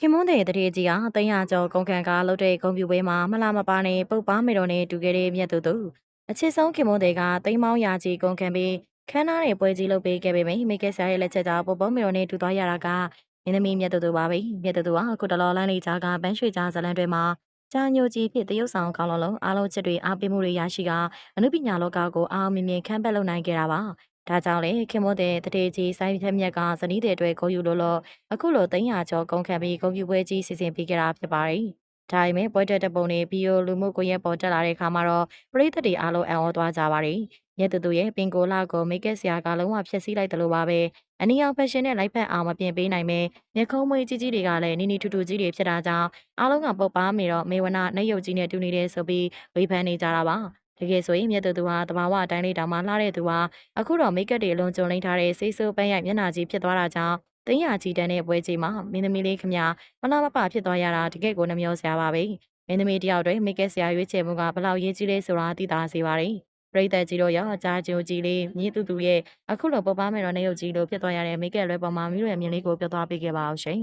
ခင်မွန်းတဲ့တရေကြီးဟာတိန်ရကျော်ကုန်ခံကားလှုပ်တဲ့ဂုံပြူပွဲမှာမလာမပါနဲ့ပုတ်ပါမေတော်နဲ့တူခဲ့တဲ့မြတ်သူအချစ်ဆုံးခင်မွန်းတဲ့ကတိန်မောင်းရာကြီးကုန်ခံပြီးခန်းနာတဲ့ပွဲကြီးလုပ်ပေးခဲ့ပေမယ့်မိတ်ကဆရာရဲ့လက်ချက်ကြောင့်ပုတ်ပါမေတော်နဲ့တူသွားရတာကမင်းသမီးမြတ်သူပါပဲမြတ်သူဟာအခုတလောလန်းလေးကြားကပန်းရွှေကြားဇလန်တွေမှာကြာညိုကြီးဖြစ်တရုတ်ဆောင်ကောင်းလုံးအားလုံးချက်တွေအားပေးမှုတွေရရှိကအနုပညာလောကကိုအောင်မြင်မြင်ခန့်ပတ်လုပ်နိုင်ခဲ့တာပါဒါကြောင့်လေခင်မွန်းတဲ့တရေကြီးစိုင်းဖြက်မြက်ကဇနီးတဲ့အတွက်ဂုံယူလို့အခုလိုတိန်ရကျော်ကုန်ခံပြီးဂုံပြူပွဲကြီးစီစဉ်ပေးခဲ့တာဖြစ်ပါတယ်။ဒါပေမဲ့ပွဲတက်တပုံတွေဗီယိုလူမှုကွန်ရက်ပေါ်တက်လာတဲ့အခါမှာတော့ပရိသတ်တွေအားလုံးအံ့ဩသွားကြပါတယ်။မြတ်သူရဲ့ပင်ကိုလာကိုမိတ်ကက်ဆရာကလုံးဝဖျက်ဆီးလိုက်တယ်လို့ပါပဲ။အနီအောင်ဖက်ရှင်နဲ့လိုက်ဖက်အောင်မပြင်ပေးနိုင်ပဲမျက်ခုံးမွေးကြီးကြီးတွေကလည်းနီနီထူထူကြီးတွေဖြစ်တာကြောင့်အားလုံးကပုတ်ပါမေတော့မေဝနာနှိပ်ရုပ်ကြီးနဲ့တူနေတယ်ဆိုပြီးဝေဖန်နေကြတာပါ။တကယ်ဆိုရင်မြတ်သူဟာတဘာဝအတိုင်းလေးတောင်မှလှတဲ့သူဟာအခုတော့မိတ်ကက်တွေအလုံးကျုံလိမ့်ထားတဲ့စိတ်ဆိုးပန်းရိုက်မျက်နှာကြီးဖြစ်သွားတာကြောင့်သိန်းရာကြီးတန်းတဲ့ပွဲကြီးမှာမင်းသမီးလေးခမမနာမပဖြစ်သွားရတာတကယ့်ကိုနှမျောစရာပါပဲမင်းသမီးတယောက်တည်းမိတ်ကက်ဆရာရွေးချယ်မှုကဘလောက်ရေးကြီးလဲဆိုတာသိသာစေပါတယ်ပရိသတ်ကြီးတို့ရောအကြားကျိုးကြီးလေးမြည်သူရဲ့အခုလိုပေါ်ပါမယ်တော့နေရုပ်ကြီးလို့ဖြစ်သွားရတဲ့မိတ်ကက်လွဲပေါ်မှာမိတို့ရဲ့မြင်လေးကိုပြောသွားပေးခဲ့ပါအောင်ရှင်